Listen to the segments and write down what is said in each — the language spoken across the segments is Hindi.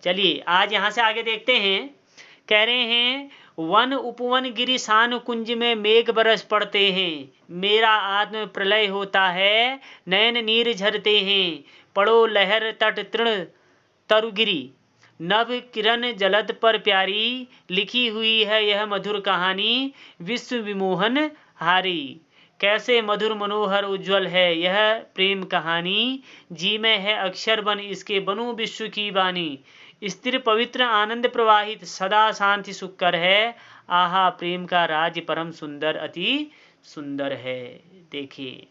चलिए आज यहाँ से आगे देखते हैं। कह रहे हैं वन उपवन गिरि सान कुंज में मेघ बरस पड़ते हैं, मेरा आत्म प्रलय होता है, नयन नीर झरते हैं, पड़ो लहर तट तृण तरुगिरी, नभ किरण जलद पर प्यारी, लिखी हुई है यह मधुर कहानी, विश्व विमोहन हारी। कैसे मधुर मनोहर उज्जवल है यह प्रेम कहानी, जी में है अक्षर बन इसके बनूं विश्व की बानी, स्थिर पवित्र आनंद प्रवाहित सदा शांति सुखकर है, आहा प्रेम का राज परम सुंदर अति सुंदर है। देखिए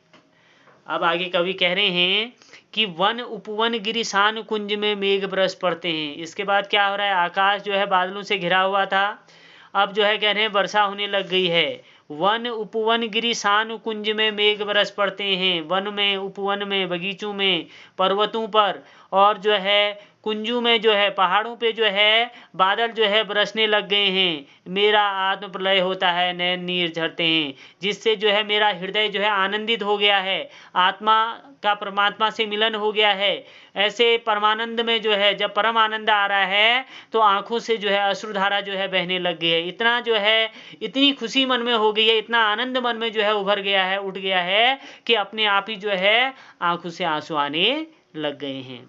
अब आगे कवि कह रहे हैं कि वन उपवन गिरि सान कुंज में मेघ बरस पड़ते हैं। इसके बाद क्या हो रहा है, आकाश जो है बादलों से घिरा हुआ था, अब जो है कह रहे हैं वर्षा होने लग गई है। वन उपवन गिरि सान कुंज में मेघ बरस पड़ते हैं, वन में, उपवन में, बगीचों में, पर्वतों पर और जो है कुंजू में जो है पहाड़ों पे जो है बादल जो है बरसने लग गए हैं, मेरा आत्म प्रलय होता है, नयन नीर झरते हैं, जिससे जो है मेरा हृदय जो है आनंदित हो गया है, आत्मा का परमात्मा से मिलन हो गया है। ऐसे परमानंद में जो है जब परम आनंद आ रहा है तो आंखों से जो है अश्रुधारा जो है बहने लग गई है, इतना जो है इतनी खुशी मन में हो गई है, इतना आनंद मन में जो है उभर गया है, उठ गया है कि अपने आप ही जो है आंखों से आंसू आने लग गए हैं।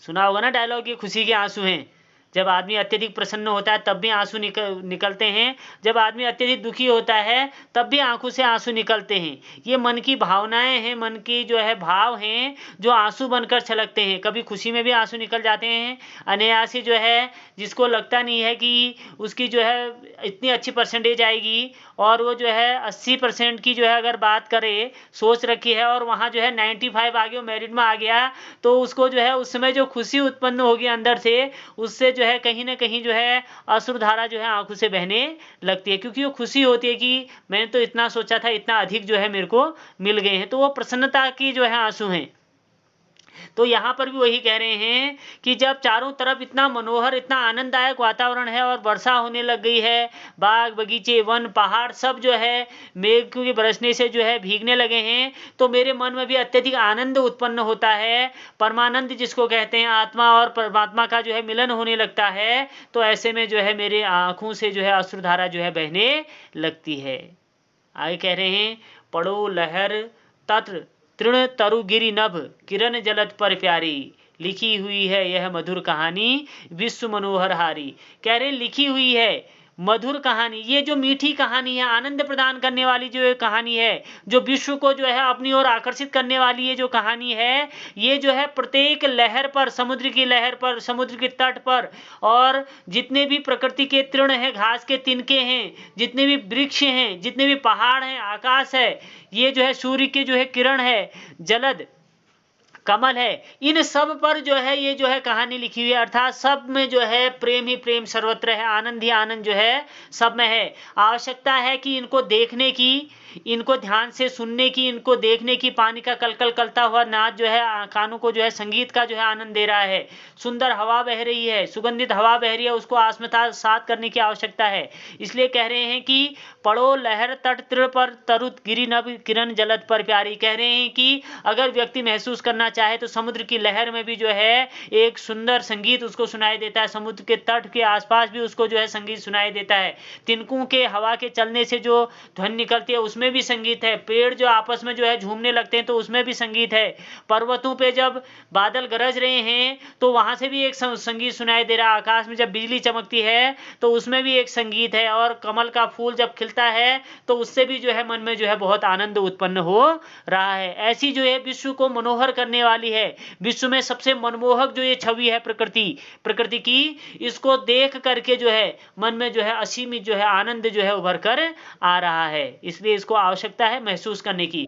सुना होगा ना डायलॉग, ये खुशी के आंसू हैं। जब आदमी अत्यधिक प्रसन्न होता है तब भी आंसू निकलते हैं, जब आदमी अत्यधिक दुखी होता है तब भी आंखों से आंसू निकलते हैं। ये मन की भावनाएं हैं, मन की जो है भाव हैं जो आंसू बनकर छलकते हैं। कभी खुशी में भी आंसू निकल जाते हैं अनायासी, जो है जिसको लगता नहीं है कि उसकी जो है इतनी अच्छी परसेंटेज आएगी और वो जो है 80% की जो है अगर बात करे सोच रखी है और वहाँ जो है 95 आ गया, मेरिट में आ गया, तो उसको जो है उस समय जो खुशी उत्पन्न होगी अंदर से, उससे जो है कहीं ना कहीं जो है अश्रुधारा जो है आंखों से बहने लगती है, क्योंकि वो खुशी होती है कि मैंने तो इतना सोचा था, इतना अधिक जो है मेरे को मिल गए हैं, तो वो प्रसन्नता की जो है आंसू हैं। तो यहाँ पर भी वही कह रहे हैं कि जब चारों तरफ इतना मनोहर, इतना आनंददायक वातावरण है और वर्षा होने लग गई है, बाग बगीचे वन पहाड़ सब जो है मेघ के बरसने से जो है भीगने लगे हैं, तो मेरे मन में भी अत्यधिक आनंद उत्पन्न होता है, परमानंद जिसको कहते हैं, आत्मा और परमात्मा का जो है मिलन होने लगता है। तो ऐसे में जो है मेरे आंखों से जो है अश्रुधारा जो है बहने लगती है। आगे कह रहे हैं पड़ो लहर तत्र तृण तरुगिरि नभ किरण जलद पर प्यारी, लिखी हुई है यह मधुर कहानी, विश्व मनोहर हारी। कह रहे लिखी हुई है मधुर कहानी, ये जो मीठी कहानी है, आनंद प्रदान करने वाली जो कहानी है, जो विश्व को जो है अपनी ओर आकर्षित करने वाली ये जो कहानी है, ये जो है प्रत्येक लहर पर, समुद्र की लहर पर, समुद्र के तट पर, और जितने भी प्रकृति के तृण हैं, घास के तिनके हैं, जितने भी वृक्ष हैं, जितने भी पहाड़ हैं, आकाश है, ये जो है सूर्य के जो है किरण है, जलद कमल है, इन सब पर जो है ये जो है कहानी लिखी हुई है। अर्थात सब में जो है प्रेम ही प्रेम सर्वत्र है, आनंद ही आनंद जो है सब में है। आवश्यकता है कि इनको देखने की, इनको ध्यान से सुनने की, इनको देखने की। पानी का कलकल करता हुआ नाद जो है कानों को जो है संगीत का जो है आनंद दे रहा है, सुंदर हवा बह रही है, सुगंधित हवा बह रही है, उसको आत्मसात करने की आवश्यकता है। इसलिए कह रहे हैं कि पड़ो लहर तट तृण पर तरुत गिरि नभ किरण जलद पर प्यारी। कह रहे हैं कि अगर व्यक्ति महसूस करना चाहे तो समुद्र की लहर में भी जो है एक सुंदर संगीत उसको सुनाई देता है, समुद्र के तट के आसपास भी उसको जो है संगीत सुनाई देता है, तिनकों के हवा के चलने से जो ध्वनि निकलती है उसमें भी संगीत है, पेड़ जो आपस में जो है झूमने लगते हैं तो उसमें भी संगीत है, पर्वतों पे जब बादल गरज रहे हैं तो वहां से भी एक संगीत सुनाई दे रहा है, आकाश में जब बिजली चमकती है तो उसमें भी एक संगीत है, और कमल का फूल जब खिलता है तो उससे भी जो है मन में जो है बहुत आनंद उत्पन्न हो रहा है। ऐसी जो है विश्व को मनोहर करने वाली है, विश्व में सबसे मनमोहक जो ये छवि है प्रकृति की, इसको देख करके जो है मन में जो है असीमित जो है आनंद जो है उभर कर आ रहा है। इसलिए इसको आवश्यकता है महसूस करने की।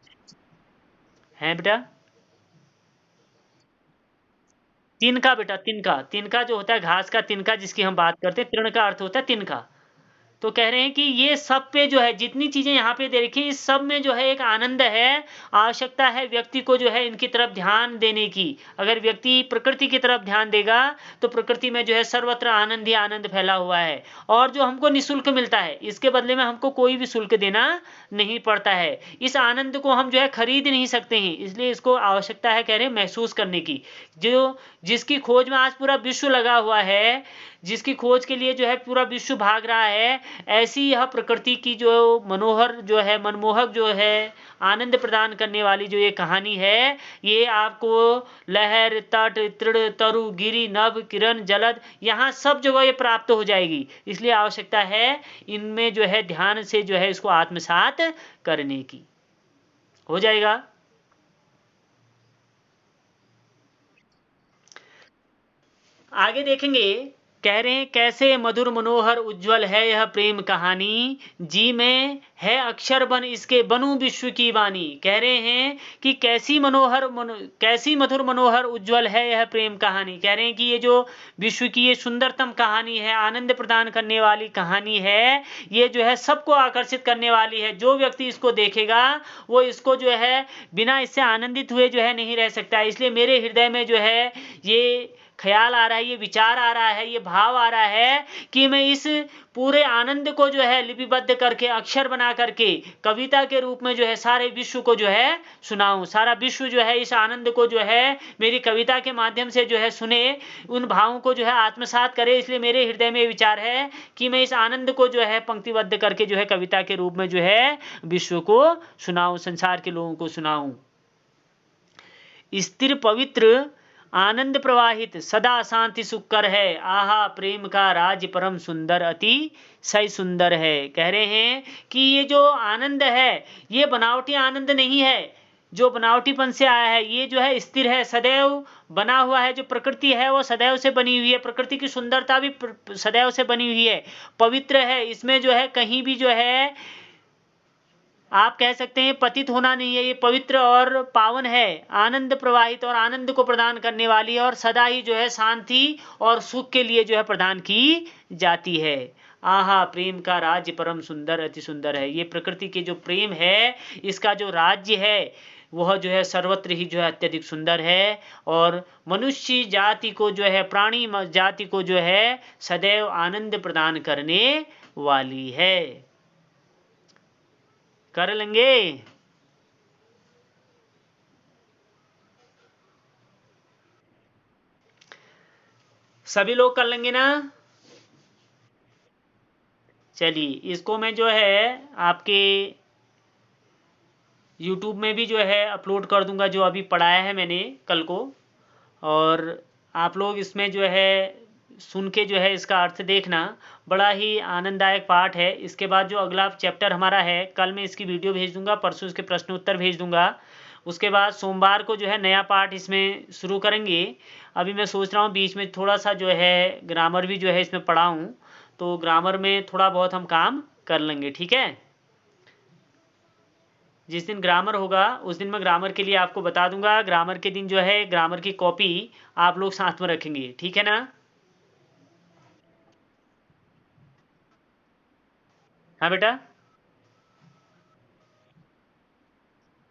है बेटा तिनका, बेटा तिनका, तिनका जो होता है घास का तिनका जिसकी हम बात करते हैं, तृण का अर्थ होता है तिनका। तो कह रहे हैं कि ये सब पे जो है जितनी चीजें यहाँ पे देखी इस सब में जो है एक आनंद है। आवश्यकता है व्यक्ति को जो है इनकी तरफ ध्यान देने की। अगर व्यक्ति प्रकृति की तरफ ध्यान देगा तो प्रकृति में जो है सर्वत्र आनंद ही आनंद फैला हुआ है, और जो हमको निःशुल्क मिलता है इसके बदले में हमको कोई भी शुल्क देना नहीं पड़ता है। इस आनंद को हम जो है खरीद नहीं सकते हैं, इसलिए इसको आवश्यकता है कह रहे हैं महसूस करने की। जो जिसकी खोज में आज पूरा विश्व लगा हुआ है, जिसकी खोज के लिए जो है पूरा विश्व भाग रहा है, ऐसी यह प्रकृति की जो मनोहर जो है मनमोहक जो है आनंद प्रदान करने वाली जो ये कहानी है, ये आपको लहर तट तृण तरु गिरि नभ किरण जलद यहाँ सब जगह ये प्राप्त हो जाएगी। इसलिए आवश्यकता है इनमें जो है ध्यान से जो है इसको आत्मसात करने की। हो जाएगा। आगे देखेंगे, कह रहे हैं कैसे मधुर मनोहर उज्जवल है यह प्रेम कहानी, जी में है अक्षर बन इसके बनूं विश्व की वाणी। कह रहे हैं कि कैसी मधुर मनोहर उज्जवल है यह प्रेम कहानी। कह रहे हैं कि ये जो विश्व की ये सुंदरतम कहानी है, आनंद प्रदान करने वाली कहानी है, ये जो है सबको आकर्षित करने वाली है। जो व्यक्ति इसको देखेगा वो इसको जो है बिना इससे आनंदित हुए जो है नहीं रह सकता। इसलिए मेरे हृदय में जो है ये ख्याल आ रहा है, ये विचार आ रहा है, ये भाव आ रहा है कि मैं इस पूरे आनंद को जो है लिपिबद्ध करके अक्षर बना करके कविता के रूप में जो है सारे विश्व को जो है सुनाऊं। सारा विश्व जो है इस आनंद को जो है मेरी कविता के माध्यम से जो है सुने, उन भावों को जो है आत्मसात करे। इसलिए मेरे हृदय में विचार है कि मैं इस आनंद को जो है पंक्तिबद्ध करके जो है कविता के रूप में जो है विश्व को सुनाऊं, संसार के लोगों को सुनाऊं। स्थिर पवित्र आनंद प्रवाहित सदा शांति सुकर है, आहा प्रेम का राज परम सुंदर अति सही सुंदर है। कह रहे हैं कि ये जो आनंद है ये बनावटी आनंद नहीं है जो बनावटीपन से आया है, ये जो है स्थिर है, सदैव बना हुआ है। जो प्रकृति है वो सदैव से बनी हुई है, प्रकृति की सुंदरता भी सदैव से बनी हुई है, पवित्र है। इसमें जो है कहीं भी जो है आप कह सकते हैं पतित होना नहीं है, ये पवित्र और पावन है, आनंद प्रवाहित और आनंद को प्रदान करने वाली है, और सदा ही जो है शांति और सुख के लिए जो है प्रदान की जाती है। आहा प्रेम का राज्य परम सुंदर अति सुंदर है। ये प्रकृति के जो प्रेम है इसका जो राज्य है वह जो है सर्वत्र ही जो है अत्यधिक सुंदर है, और मनुष्य जाति को जो है प्राणी जाति को जो है सदैव आनंद प्रदान करने वाली है। कर लेंगे। सभी लोग कर लेंगे ना? चलिए इसको मैं जो है आपके YouTube में भी जो है अपलोड कर दूंगा जो अभी पढ़ाया है मैंने कल को, और आप लोग इसमें जो है सुन के जो है इसका अर्थ देखना। बड़ा ही आनंददायक पाठ है। इसके बाद जो अगला चैप्टर हमारा है कल मैं इसकी वीडियो भेज दूंगा, परसों इसके प्रश्न उत्तर भेज दूंगा। उसके बाद सोमवार को जो है नया पाठ इसमें शुरू करेंगे। अभी मैं सोच रहा हूँ बीच में थोड़ा सा जो है ग्रामर भी जो है इसमें पढ़ाऊँ, तो ग्रामर में थोड़ा बहुत हम काम कर लेंगे, ठीक है। जिस दिन ग्रामर होगा उस दिन मैं ग्रामर के लिए आपको बता दूंगा। ग्रामर के दिन जो है ग्रामर की कॉपी आप लोग साथ में रखेंगे, ठीक है ना। हाँ बेटा,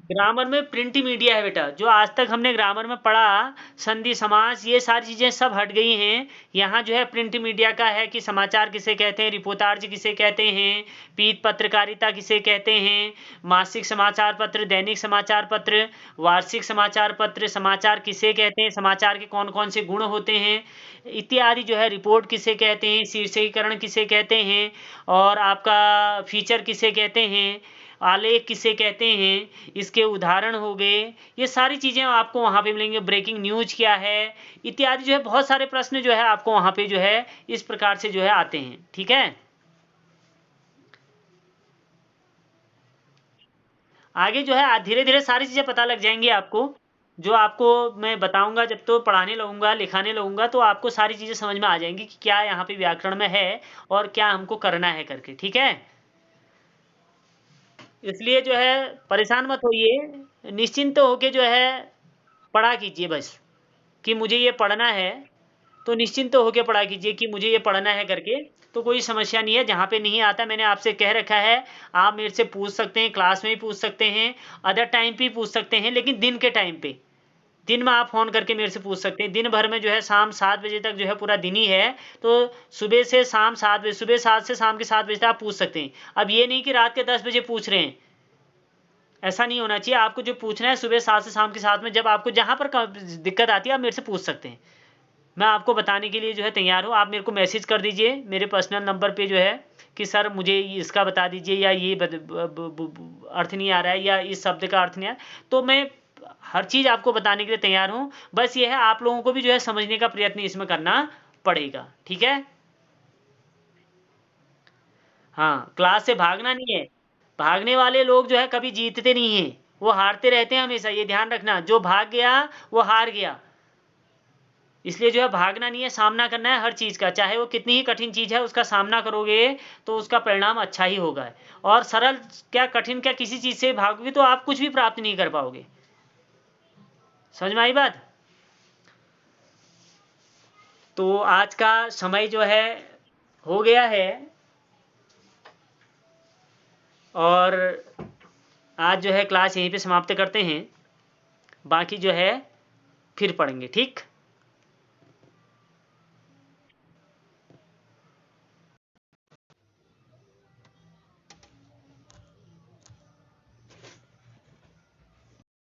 ग्रामर में प्रिंट मीडिया है बेटा। जो आज तक हमने ग्रामर में पढ़ा, संधि समास ये सारी चीज़ें सब हट गई हैं। यहाँ जो है प्रिंट मीडिया का है कि समाचार किसे कहते हैं, रिपोर्टार्ज किसे कहते हैं, पीठ पत्रकारिता किसे कहते हैं, मासिक समाचार पत्र, दैनिक समाचार पत्र, वार्षिक समाचार पत्र, समाचार किसे कहते हैं, समाचार के कौन कौन से गुण होते हैं इत्यादि, जो है रिपोर्ट किसे कहते हैं, शीर्षकीकरण किसे कहते हैं, और आपका फीचर किसे कहते हैं, आलेख किसे कहते हैं, इसके उदाहरण हो गए। ये सारी चीज़ें आपको वहाँ पे मिलेंगे। ब्रेकिंग न्यूज क्या है इत्यादि, जो है बहुत सारे प्रश्न जो है आपको वहाँ पे जो है इस प्रकार से जो है आते हैं, ठीक है। आगे जो है धीरे धीरे सारी चीज़ें पता लग जाएंगी आपको। जो आपको मैं बताऊंगा जब तो पढ़ाने लगूंगा लिखाने लगूंगा तो आपको सारी चीज़ें समझ में आ जाएंगी कि क्या यहाँ पे व्याकरण में है और क्या हमको करना है करके, ठीक है। इसलिए जो है परेशान मत होइए, निश्चिंत होके जो है पढ़ा कीजिए बस कि मुझे ये पढ़ना है। तो निश्चिंत होकर पढ़ा कीजिए कि मुझे ये पढ़ना है करके, तो कोई समस्या नहीं है। जहाँ पे नहीं आता मैंने आपसे कह रखा है, आप मेरे से पूछ सकते हैं, क्लास में भी पूछ सकते हैं, अदर टाइम पे पूछ सकते हैं, लेकिन दिन के टाइम पे, दिन में आप फ़ोन करके मेरे से पूछ सकते हैं। दिन भर में जो है शाम 7 बजे तक जो है पूरा दिन ही है, तो सुबह से शाम 7 बजे, सुबह 7 से शाम के 7 बजे तक आप पूछ सकते हैं। अब ये नहीं कि रात के 10 बजे पूछ रहे हैं, ऐसा नहीं होना चाहिए। आपको जो पूछना है सुबह 7 से शाम के 7 में, जब आपको जहाँ पर दिक्कत आती है आप मेरे से पूछ सकते हैं। मैं आपको बताने के लिए जो है तैयार हूँ। आप मेरे को मैसेज कर दीजिए मेरे पर्सनल नंबर पे जो है कि सर मुझे इसका बता दीजिए, या ये अर्थ नहीं आ रहा है, या इस शब्द का अर्थ नहीं आ रहा है, तो मैं हर चीज़ आपको बताने के लिए तैयार हूँ। बस ये है, आप लोगों को भी जो है समझने का प्रयत्न इसमें करना पड़ेगा, ठीक है। हाँ, क्लास से भागना नहीं है। भागने वाले लोग जो है कभी जीतते नहीं हैं, वो हारते रहते हैं हमेशा, ये ध्यान रखना। जो भाग गया वो हार गया। इसलिए जो है भागना नहीं है, सामना करना है हर चीज़ का। चाहे वो कितनी ही कठिन चीज़ है, उसका सामना करोगे तो उसका परिणाम अच्छा ही होगा। और सरल क्या, कठिन क्या, किसी चीज़ से भागोगे तो आप कुछ भी प्राप्त नहीं कर पाओगे। समझ में आई बात? तो आज का समय जो है हो गया है, और आज जो है क्लास यहीं पे समाप्त करते हैं। बाकी जो है फिर पढ़ेंगे, ठीक।